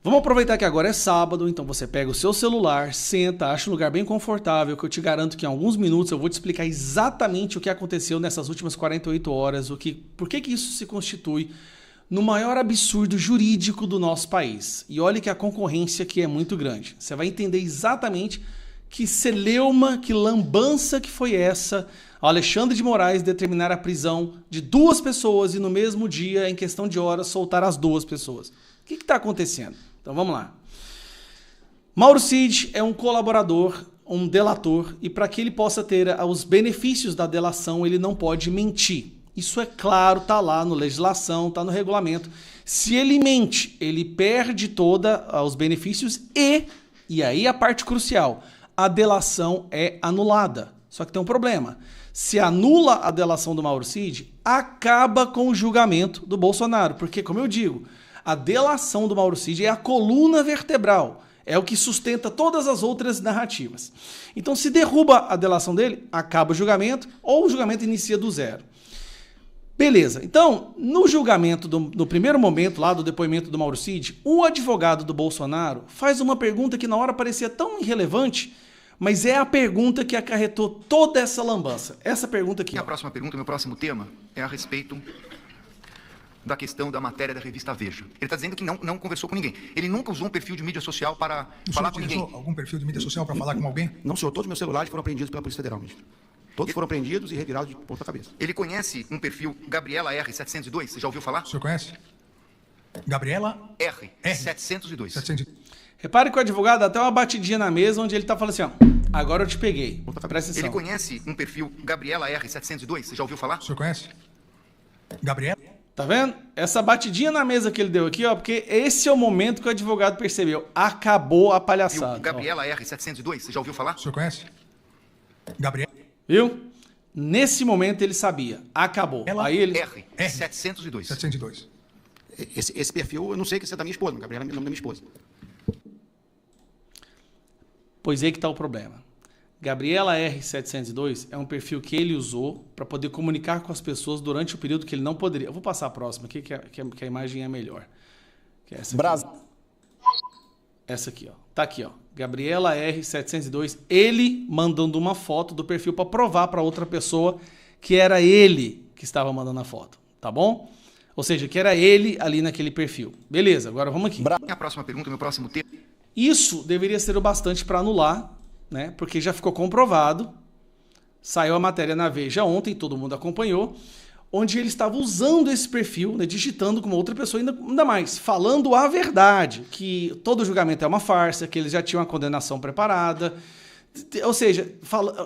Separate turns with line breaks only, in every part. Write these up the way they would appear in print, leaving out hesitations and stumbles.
Vamos aproveitar que agora é sábado, então você pega o seu celular, senta, acha um lugar bem confortável, que eu te garanto que em alguns minutos eu vou te explicar exatamente o que aconteceu nessas últimas 48 horas, por que isso se constitui no maior absurdo jurídico do nosso país. E olha que a concorrência aqui é muito grande. Você vai entender exatamente que celeuma, que lambança que foi essa, ao Alexandre de Moraes determinar a prisão de 2 pessoas e no mesmo dia, em questão de horas, soltar as 2 pessoas. O que está acontecendo? Então vamos lá. Mauro Cid é um colaborador, um delator, e para que ele possa ter os benefícios da delação, ele não pode mentir. Isso é claro, tá lá na legislação, tá no regulamento. Se ele mente, ele perde todos os benefícios e aí a parte crucial, a delação é anulada. Só que tem um problema. Se anula a delação do Mauro Cid, acaba com o julgamento do Bolsonaro. Porque, como eu digo, a delação do Mauro Cid é a coluna vertebral. É o que sustenta todas as outras narrativas. Então, se derruba a delação dele, acaba o julgamento ou o julgamento inicia do zero. Beleza. Então, no julgamento, no primeiro momento lá do depoimento do Mauro Cid, o advogado do Bolsonaro faz uma pergunta que na hora parecia tão irrelevante, mas é a pergunta que acarretou toda essa lambança. Essa pergunta aqui.
A próxima pergunta, meu próximo tema, é a respeito da questão da matéria da revista Veja. Ele está dizendo que não conversou com ninguém. Ele nunca usou um perfil de mídia social para falar com ninguém.
Algum perfil de mídia social para falar com alguém?
Não, senhor. Todos os meus celulares foram apreendidos pela Polícia Federal, ministro. Todos foram apreendidos e retirados de ponta cabeça.
Ele conhece um perfil Gabriela R702? Você já ouviu falar?
O senhor conhece? Gabriela
R702.
700.
Repare que o advogado dá até uma batidinha na mesa onde ele tá falando assim, ó, agora eu te peguei. Presta atenção.
Ele conhece um perfil Gabriela R702? Você já ouviu falar?
O senhor conhece? Gabriela?
Tá vendo? Essa batidinha na mesa que ele deu aqui, ó, porque esse é o momento que o advogado percebeu. Acabou a palhaçada.
Gabriela R702? Você já ouviu falar?
O senhor conhece? Gabriela?
Viu? Nesse momento ele sabia. Acabou. Aí ele...
R702.
702.
Esse perfil, eu não sei que é da minha esposa, Gabriela é o nome da minha esposa.
Pois aí que tá o problema. Gabriela R702 é um perfil que ele usou para poder comunicar com as pessoas durante o período que ele não poderia. Eu vou passar a próxima aqui, que a imagem é melhor. Que é essa aqui. Essa aqui, ó. Tá aqui, ó. Gabriela R702, ele mandando uma foto do perfil para provar para outra pessoa que era ele que estava mandando a foto, tá bom? Ou seja, que era ele ali naquele perfil. Beleza, agora vamos aqui.
A próxima pergunta, meu próximo tema.
Isso deveria ser o bastante para anular, né? Porque já ficou comprovado, saiu a matéria na Veja ontem, todo mundo acompanhou, onde ele estava usando esse perfil, né, digitando com uma outra pessoa, ainda mais, falando a verdade, que todo julgamento é uma farsa, que eles já tinham a condenação preparada, ou seja,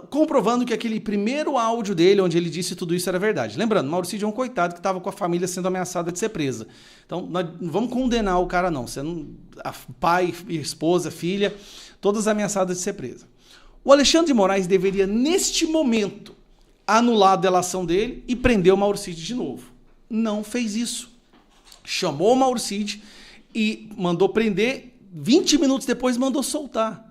comprovando que aquele primeiro áudio dele, onde ele disse tudo isso, era verdade. Lembrando, Mauro Cid é um coitado que estava com a família sendo ameaçada de ser presa. Então, nós não vamos condenar o cara, não. Pai, esposa, filha, todas ameaçadas de ser presa. O Alexandre de Moraes deveria, neste momento, anular a delação dele e prender o Mauro Cid de novo. Não fez isso. Chamou o Mauro Cid e mandou prender, 20 minutos depois mandou soltar.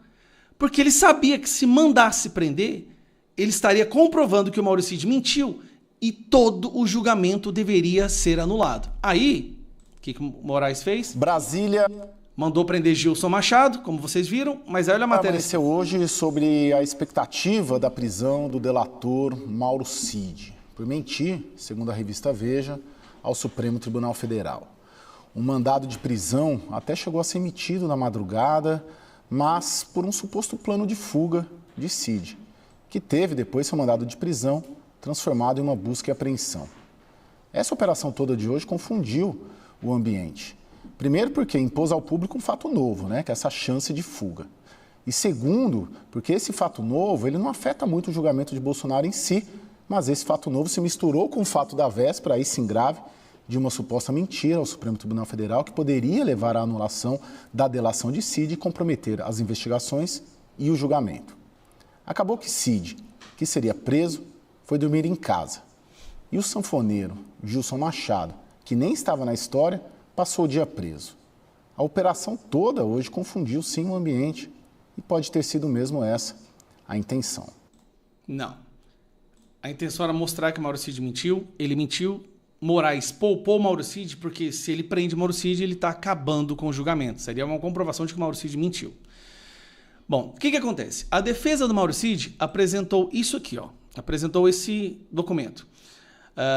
Porque ele sabia que se mandasse prender, ele estaria comprovando que o Mauro Cid mentiu e todo o julgamento deveria ser anulado. Aí, o que o Moraes fez?
Brasília
mandou prender Gilson Machado, como vocês viram, mas olha a matéria.
Apareceu hoje sobre a expectativa da prisão do delator Mauro Cid, por mentir, segundo a revista Veja, ao Supremo Tribunal Federal. Um mandado de prisão até chegou a ser emitido na madrugada, mas por um suposto plano de fuga de Cid, que teve depois seu mandado de prisão transformado em uma busca e apreensão. Essa operação toda de hoje confundiu o ambiente. Primeiro porque impôs ao público um fato novo, né, que é essa chance de fuga. E segundo, porque esse fato novo ele não afeta muito o julgamento de Bolsonaro em si, mas esse fato novo se misturou com o fato da véspera, aí sim grave, de uma suposta mentira ao Supremo Tribunal Federal que poderia levar à anulação da delação de Cid e comprometer as investigações e o julgamento. Acabou que Cid, que seria preso, foi dormir em casa. E o sanfoneiro Gilson Machado, que nem estava na história, passou o dia preso. A operação toda hoje confundiu sim o ambiente e pode ter sido mesmo essa a intenção.
Não. A intenção era mostrar que o Mauro Cid mentiu, ele mentiu, Moraes poupou Mauro Cid, porque se ele prende Mauro Cid, ele está acabando com o julgamento. Seria uma comprovação de que o Mauro Cid mentiu. Bom, o que acontece? A defesa do Mauro Cid apresentou isso aqui, ó. Apresentou esse documento.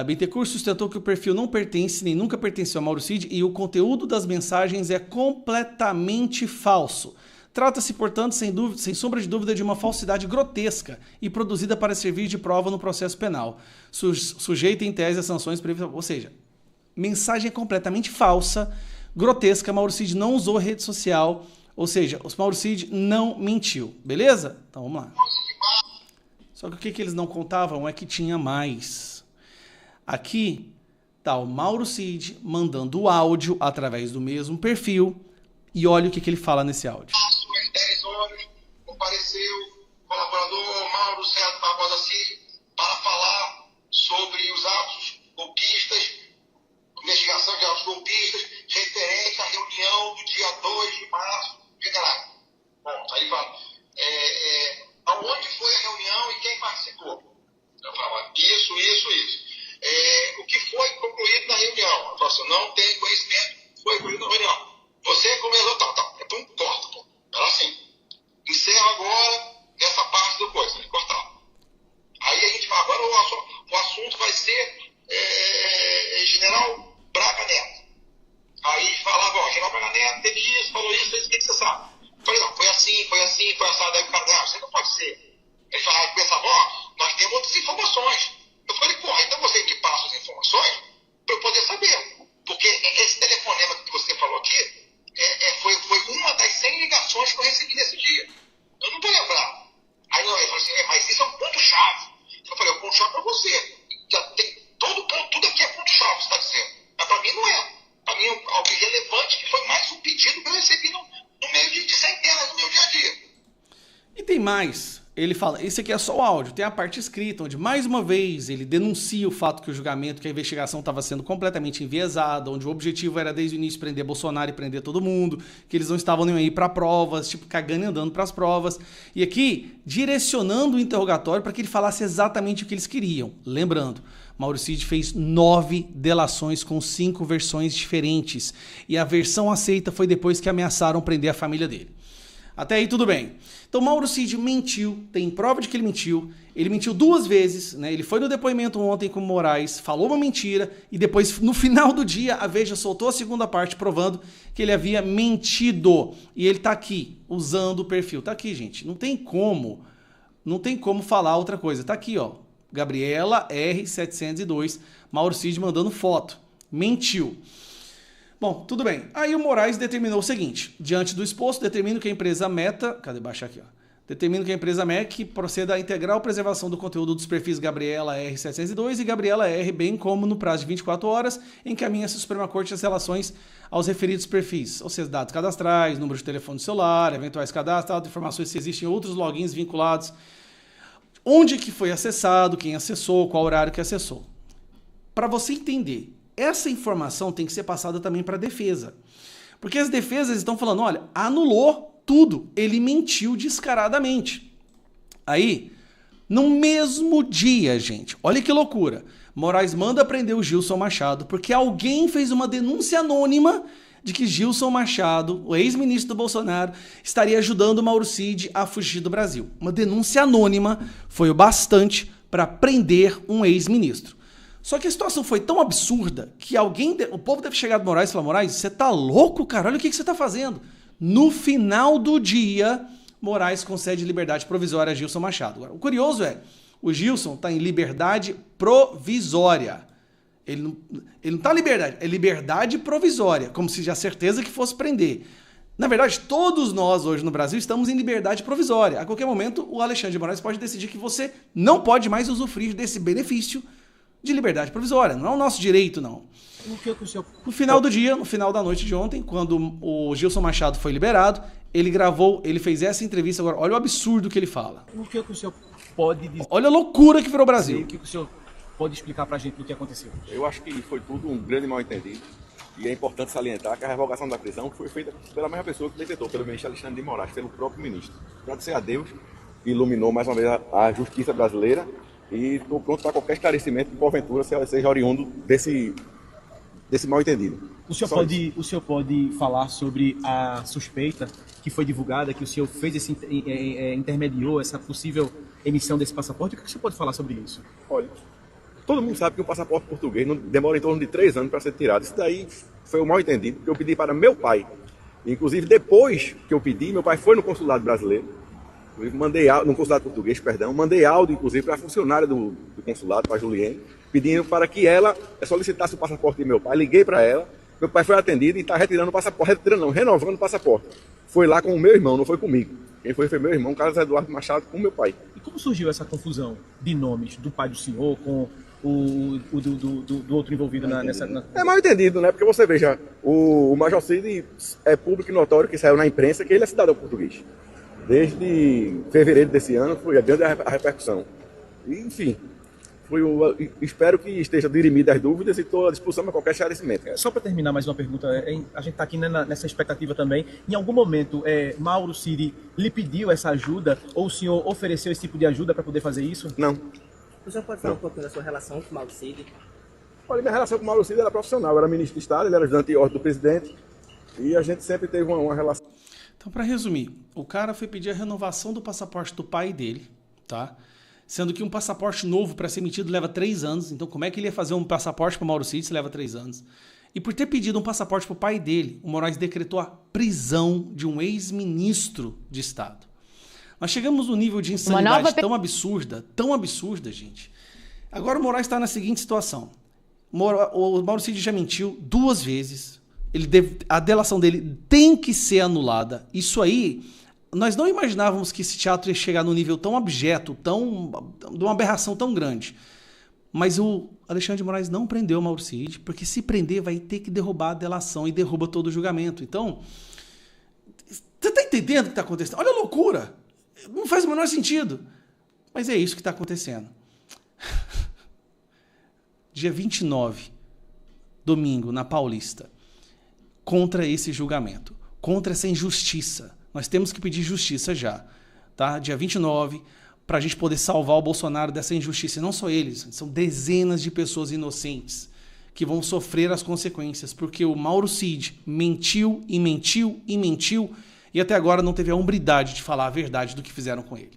Bittencourt sustentou que o perfil não pertence nem nunca pertenceu a Mauro Cid e o conteúdo das mensagens é completamente falso. Trata-se, portanto, sem sombra de dúvida, de uma falsidade grotesca e produzida para servir de prova no processo penal, sujeita em tese a sanções previstas. Ou seja, mensagem completamente falsa, grotesca. Mauro Cid não usou rede social, ou seja, o Mauro Cid não mentiu, beleza? Então vamos lá. Só que o que eles não contavam é que tinha mais. Aqui está o Mauro Cid mandando o áudio através do mesmo perfil e olha o que ele fala nesse áudio.
Às 10 horas, compareceu o colaborador Mauro César Barbosa Cid para falar sobre os atos golpistas, investigação de atos golpistas, referente à reunião do dia 2 de março, general. Bom, aí fala, aonde foi a reunião e quem participou? Eu falo, isso. O que foi concluído na reunião? Eu falo assim, não tem conhecimento, foi concluído na reunião. Você começou, tal. Então corta, pô. Era assim. Encerra agora essa parte do coisa, cortar. Aí a gente fala, agora o assunto vai ser General Braga Neto. Aí falava, ó, General Braga Neto teve isso, falou isso, o que você sabe? Eu falei, não, foi assim, foi assado. Aí o cara, não, você não pode ser. Ele falava, pensava, ó, nós temos outras informações. Eu falei, porra, então você me passa as informações para eu poder saber. Porque esse telefonema que você falou aqui foi uma das 100 ligações que eu recebi nesse dia. Eu não vou lembrar. Aí ele falou assim, mas isso é um ponto-chave. Eu falei, é um ponto-chave para você. Já tem todo ponto, tudo aqui é ponto-chave, você está dizendo. Mas para mim não é. Para mim é algo relevante, que foi mais um pedido que eu recebi no meio de centenas no meu dia a dia.
E tem mais. Ele fala, esse aqui é só o áudio, tem a parte escrita, onde mais uma vez ele denuncia o fato que o julgamento, que a investigação estava sendo completamente enviesada, onde o objetivo era desde o início prender Bolsonaro e prender todo mundo, que eles não estavam nem aí para provas, tipo, cagando e andando para as provas. E aqui, direcionando o interrogatório para que ele falasse exatamente o que eles queriam. Lembrando, Mauro Cid fez 9 delações com 5 versões diferentes. E a versão aceita foi depois que ameaçaram prender a família dele. Até aí tudo bem. Então Mauro Cid mentiu, tem prova de que ele mentiu 2 vezes, né? Ele foi no depoimento ontem com o Moraes, falou uma mentira e depois no final do dia a Veja soltou a segunda parte provando que ele havia mentido. E ele tá aqui, usando o perfil. Tá aqui, gente, não tem como falar outra coisa. Tá aqui, ó, Gabriela R702, Mauro Cid mandando foto. Mentiu. Bom, tudo bem. Aí o Moraes determinou o seguinte, diante do exposto, determino que a empresa Meta, cadê baixar aqui, ó? Determino que a empresa MEC proceda à integral preservação do conteúdo dos perfis Gabriela R702 e Gabriela R, bem como no prazo de 24 horas, encaminha-se à Suprema Corte as relações aos referidos perfis, ou seja, dados cadastrais, número de telefone celular, eventuais cadastros, informações se existem outros logins vinculados, onde que foi acessado, quem acessou, qual horário que acessou. Para você entender, essa informação tem que ser passada também para a defesa. Porque as defesas estão falando, olha, anulou tudo, ele mentiu descaradamente. Aí, no mesmo dia, gente, olha que loucura, Moraes manda prender o Gilson Machado porque alguém fez uma denúncia anônima de que Gilson Machado, o ex-ministro do Bolsonaro, estaria ajudando Mauro Cid a fugir do Brasil. Uma denúncia anônima foi o bastante para prender um ex-ministro. Só que a situação foi tão absurda que o povo deve chegar do Moraes e falar, Moraes, você tá louco, cara? Olha o que você tá fazendo. No final do dia, Moraes concede liberdade provisória a Gilson Machado. Agora, o curioso é, o Gilson tá em liberdade provisória. Ele não tá em liberdade, é liberdade provisória, como se já certeza que fosse prender. Na verdade, todos nós hoje no Brasil estamos em liberdade provisória. A qualquer momento, o Alexandre de Moraes pode decidir que você não pode mais usufruir desse benefício de liberdade provisória. Não é o nosso direito, não. No final do dia, no final da noite de ontem, quando o Gilson Machado foi liberado, ele fez essa entrevista. Agora, olha o absurdo que ele fala.
O que o senhor pode dizer?
Olha a loucura que virou o Brasil.
O que o senhor pode explicar pra gente do que aconteceu?
Eu acho que foi tudo um grande mal-entendido. E é importante salientar que a revogação da prisão foi feita pela mesma pessoa que decretou, pelo ministro Alexandre de Moraes, pelo próprio ministro. Agradecer a Deus, que iluminou mais uma vez a justiça brasileira E estou pronto para qualquer esclarecimento que, porventura, seja oriundo desse mal-entendido.
O senhor pode falar sobre a suspeita que foi divulgada, que o senhor fez intermediou essa possível emissão desse passaporte? O que você pode falar sobre isso?
Olha, todo mundo sabe que o passaporte português demora em torno de 3 anos para ser tirado. Isso daí foi um mal-entendido, porque eu pedi para meu pai. Inclusive, depois que eu pedi, meu pai foi no consulado brasileiro, no consulado português, perdão, mandei áudio, inclusive, para a funcionária do consulado, para a Juliene, pedindo para que ela solicitasse o passaporte de meu pai. Liguei para ela, meu pai foi atendido e está retirando o passaporte, renovando o passaporte. Foi lá com o meu irmão, não foi comigo. Quem foi meu irmão, Carlos Eduardo Machado, com meu pai.
E como surgiu essa confusão de nomes do pai do senhor com do outro envolvido nessa...
É mal entendido, né? Porque você veja, o Major Cid é público e notório que saiu na imprensa que ele é cidadão português. Desde fevereiro desse ano foi grande a repercussão. E, enfim, espero que esteja dirimida as dúvidas e estou à disposição para qualquer esclarecimento.
Só para terminar mais uma pergunta, a gente está aqui nessa expectativa também. Em algum momento, Mauro Cid lhe pediu essa ajuda ou o senhor ofereceu esse tipo de ajuda para poder fazer isso?
Não.
O senhor pode falar um pouquinho da sua relação com o Mauro Cid?
Olha, minha relação com o Mauro Cid era profissional. Eu era ministro de Estado, ele era ajudante de ordem do presidente e a gente sempre teve uma relação.
Então, para resumir, o cara foi pedir a renovação do passaporte do pai dele, tá? Sendo que um passaporte novo para ser emitido leva 3 anos. Então, como é que ele ia fazer um passaporte para o Mauro Cid se leva 3 anos? E por ter pedido um passaporte para o pai dele, o Moraes decretou a prisão de um ex-ministro de Estado. Nós chegamos num nível de insanidade tão absurda, gente. Agora o Moraes está na seguinte situação. O Mauro Cid já mentiu 2 vezes. A delação dele tem que ser anulada. Isso aí, nós não imaginávamos que esse teatro ia chegar num nível tão abjeto, de uma aberração tão grande. Mas o Alexandre de Moraes não prendeu o Mauro Cid, porque se prender vai ter que derrubar a delação e derruba todo o julgamento. Então, você está entendendo o que está acontecendo? Olha a loucura! Não faz o menor sentido. Mas é isso que está acontecendo. Dia 29, domingo, na Paulista, contra esse julgamento, contra essa injustiça. Nós temos que pedir justiça já, tá? Dia 29, para a gente poder salvar o Bolsonaro dessa injustiça. E não só eles, são dezenas de pessoas inocentes que vão sofrer as consequências, porque o Mauro Cid mentiu e mentiu e mentiu, e até agora não teve a hombridade de falar a verdade do que fizeram com ele.